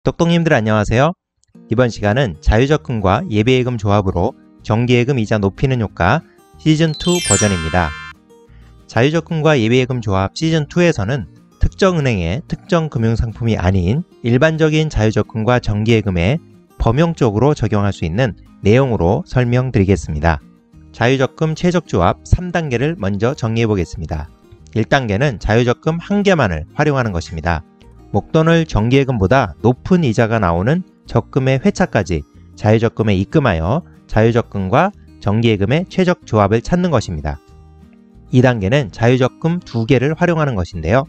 똑똑님들 안녕하세요. 이번 시간은 자유적금과 예비예금 조합으로 정기예금 이자 높이는 효과 시즌2 버전입니다. 자유적금과 예비예금 조합 시즌2에서는 특정 은행의 특정 금융상품이 아닌 일반적인 자유적금과 정기예금에 범용적으로 적용할 수 있는 내용으로 설명드리겠습니다. 자유적금 최적조합 3단계를 먼저 정리해 보겠습니다. 1단계는 자유적금 1개만을 활용하는 것입니다. 목돈을 정기예금보다 높은 이자가 나오는 적금의 회차까지 자유적금에 입금하여 자유적금과 정기예금의 최적 조합을 찾는 것입니다. 2단계는 자유적금 2개를 활용하는 것인데요.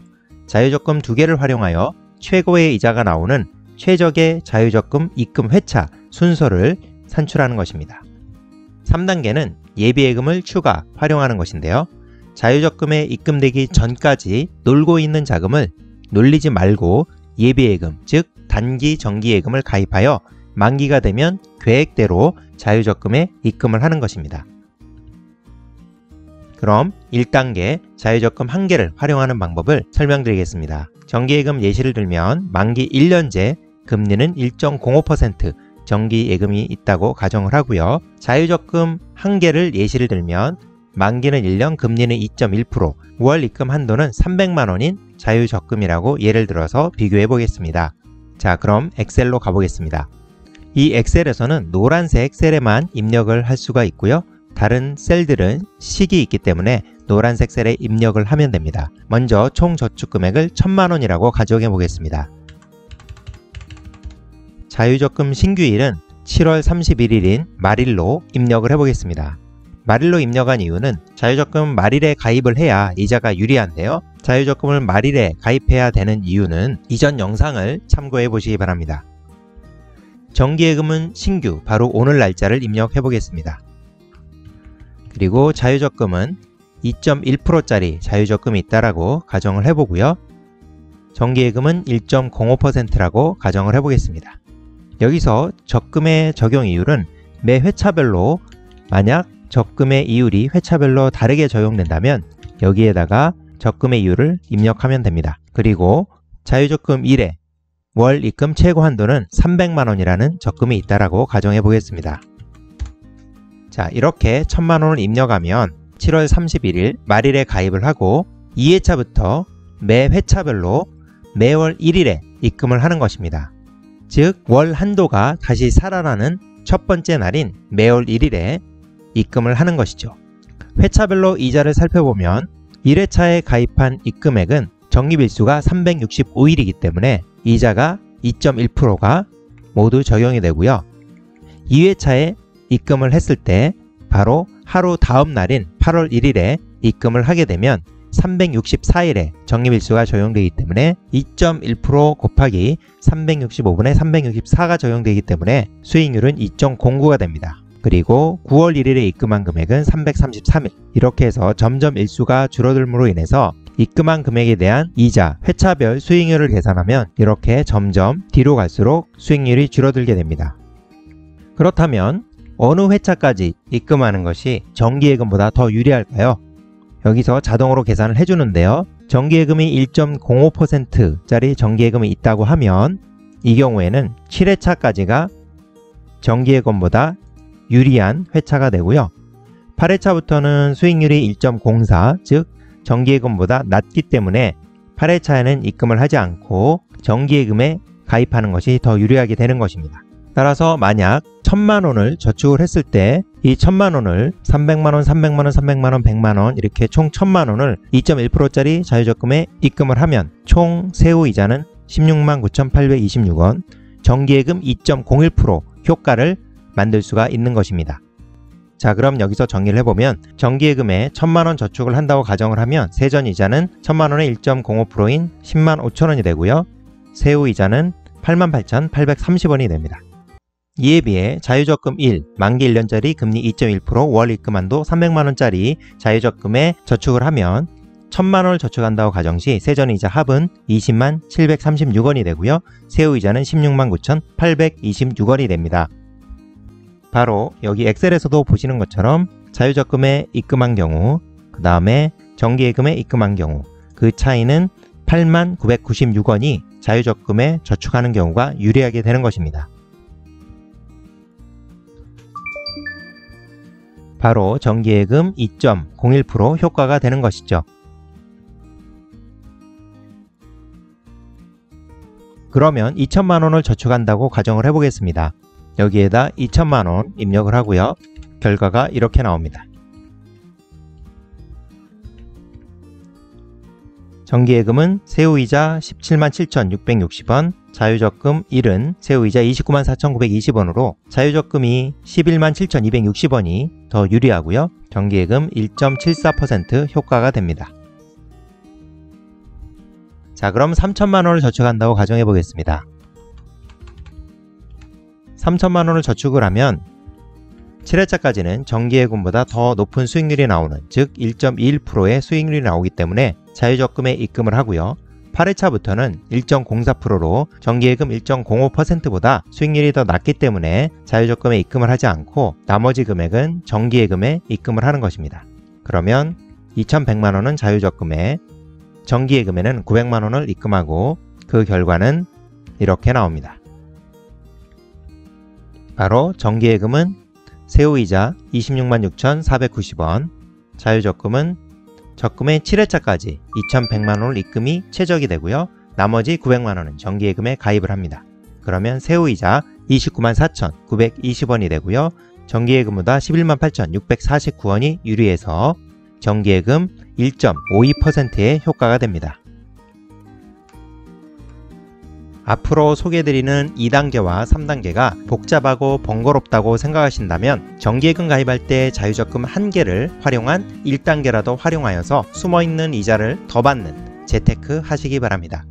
자유적금 2개를 활용하여 최고의 이자가 나오는 최적의 자유적금 입금 회차 순서를 산출하는 것입니다. 3단계는 예비예금을 추가 활용하는 것인데요. 자유적금에 입금되기 전까지 놀고 있는 자금을 놀리지 말고 예비예금, 즉 단기 정기예금을 가입하여 만기가 되면 계획대로 자유적금에 입금을 하는 것입니다. 그럼 1단계 자유적금 1개를 활용하는 방법을 설명드리겠습니다. 정기예금 예시를 들면 만기 1년제 금리는 1.05% 정기예금이 있다고 가정을 하고요. 자유적금 1개를 예시를 들면 만기는 1년, 금리는 2.1%, 월 입금 한도는 300만원인 자유적금이라고 예를 들어서 비교해 보겠습니다. 자, 그럼 엑셀로 가보겠습니다. 이 엑셀에서는 노란색 셀에만 입력을 할 수가 있고요. 다른 셀들은 식이 있기 때문에 노란색 셀에 입력을 하면 됩니다. 먼저 총 저축금액을 1000만원이라고 가정해 보겠습니다. 자유적금 신규일은 7월 31일인 말일로 입력을 해보겠습니다. 말일로 입력한 이유는 자유적금 말일에 가입을 해야 이자가 유리한데요. 자유적금을 말일에 가입해야 되는 이유는 이전 영상을 참고해 보시기 바랍니다. 정기예금은 신규, 바로 오늘 날짜를 입력해 보겠습니다. 그리고 자유적금은 2.1%짜리 자유적금이 있다라고 가정을 해보고요. 정기예금은 1.05%라고 가정을 해보겠습니다. 여기서 적금의 적용 이율은 매 회차별로 만약 적금의 이율이 회차별로 다르게 적용된다면 여기에다가 적금의 이율을 입력하면 됩니다. 그리고 자유적금 1회 월 입금 최고 한도는 300만원이라는 적금이 있다라고 가정해 보겠습니다. 자, 이렇게 1000만원을 입력하면 7월 31일 말일에 가입을 하고 2회차부터 매 회차별로 매월 1일에 입금을 하는 것입니다. 즉, 월 한도가 다시 살아나는 첫 번째 날인 매월 1일에 입금을 하는 것이죠. 회차별로 이자를 살펴보면 1회차에 가입한 입금액은 적립일수가 365일이기 때문에 이자가 2.1%가 모두 적용이 되고요. 2회차에 입금을 했을 때 바로 하루 다음 날인 8월 1일에 입금을 하게 되면 364일에 적립일수가 적용되기 때문에 2.1% 곱하기 365분의 364가 적용되기 때문에 수익률은 2.09가 됩니다. 그리고 9월 1일에 입금한 금액은 333일, 이렇게 해서 점점 일수가 줄어들므로 인해서 입금한 금액에 대한 이자, 회차별 수익률을 계산하면 이렇게 점점 뒤로 갈수록 수익률이 줄어들게 됩니다. 그렇다면 어느 회차까지 입금하는 것이 정기예금보다 더 유리할까요? 여기서 자동으로 계산을 해주는데요. 정기예금이 1.05%짜리 정기예금이 있다고 하면 이 경우에는 7회차까지가 정기예금보다 유리한 회차가 되고요. 8회차부터는 수익률이 1.04, 즉 정기예금보다 낮기 때문에 8회차에는 입금을 하지 않고 정기예금에 가입하는 것이 더 유리하게 되는 것입니다. 따라서 만약 1000만원을 저축을 했을 때 이 1000만원을 300만원, 300만원, 300만원, 100만원 이렇게 총 1000만원을 2.1%짜리 자유적금에 입금을 하면 총 세후 이자는 169,826원, 정기예금 2.01% 효과를 만들 수가 있는 것입니다. 자, 그럼 여기서 정리를 해보면 정기예금에 1000만원 저축을 한다고 가정을 하면 세전이자는 1000만원의 1.05%인 105,000원이 되고요. 세후이자는 88,830원이 됩니다. 이에 비해 자유적금 1, 만기 1년짜리 금리 2.1%, 월 입금한도 300만원짜리 자유적금에 저축을 하면 1000만원을 저축한다고 가정시 세전이자 합은 20736원이 되고요. 세후이자는 169,826원이 됩니다. 바로 여기 엑셀에서도 보시는 것처럼 자유적금에 입금한 경우, 그 다음에 정기예금에 입금한 경우 그 차이는 8996원이 자유적금에 저축하는 경우가 유리하게 되는 것입니다. 바로 정기예금 2.01% 효과가 되는 것이죠. 그러면 2천만원을 저축한다고 가정을 해보겠습니다. 여기에다 2천만원 입력을 하고요. 결과가 이렇게 나옵니다. 정기예금은 세후이자 177,660원, 자유적금 1은 세후이자 294,920원으로 자유적금이 117,260원이 더 유리하고요. 정기예금 1.74% 효과가 됩니다. 자, 그럼 3천만원을 저축한다고 가정해 보겠습니다. 3천만원을 저축을 하면 7회차까지는 정기예금보다 더 높은 수익률이 나오는, 즉 1.21%의 수익률이 나오기 때문에 자유적금에 입금을 하고요. 8회차부터는 1.04%로 정기예금 1.05%보다 수익률이 더 낮기 때문에 자유적금에 입금을 하지 않고 나머지 금액은 정기예금에 입금을 하는 것입니다. 그러면 2,100만원은 자유적금에, 정기예금에는 900만원을 입금하고 그 결과는 이렇게 나옵니다. 바로 정기예금은 세후이자 266,490원, 자유적금은 적금의 7회차까지 2,100만원을 입금이 최적이 되고요. 나머지 900만원은 정기예금에 가입을 합니다. 그러면 세후이자 294,920원이 되고요. 정기예금보다 118,649원이 유리해서 정기예금 1.52%의 효과가 됩니다. 앞으로 소개해드리는 2단계와 3단계가 복잡하고 번거롭다고 생각하신다면 정기예금 가입할 때 자유적금 1개를 활용한 1단계라도 활용하여서 숨어있는 이자를 더 받는 재테크 하시기 바랍니다.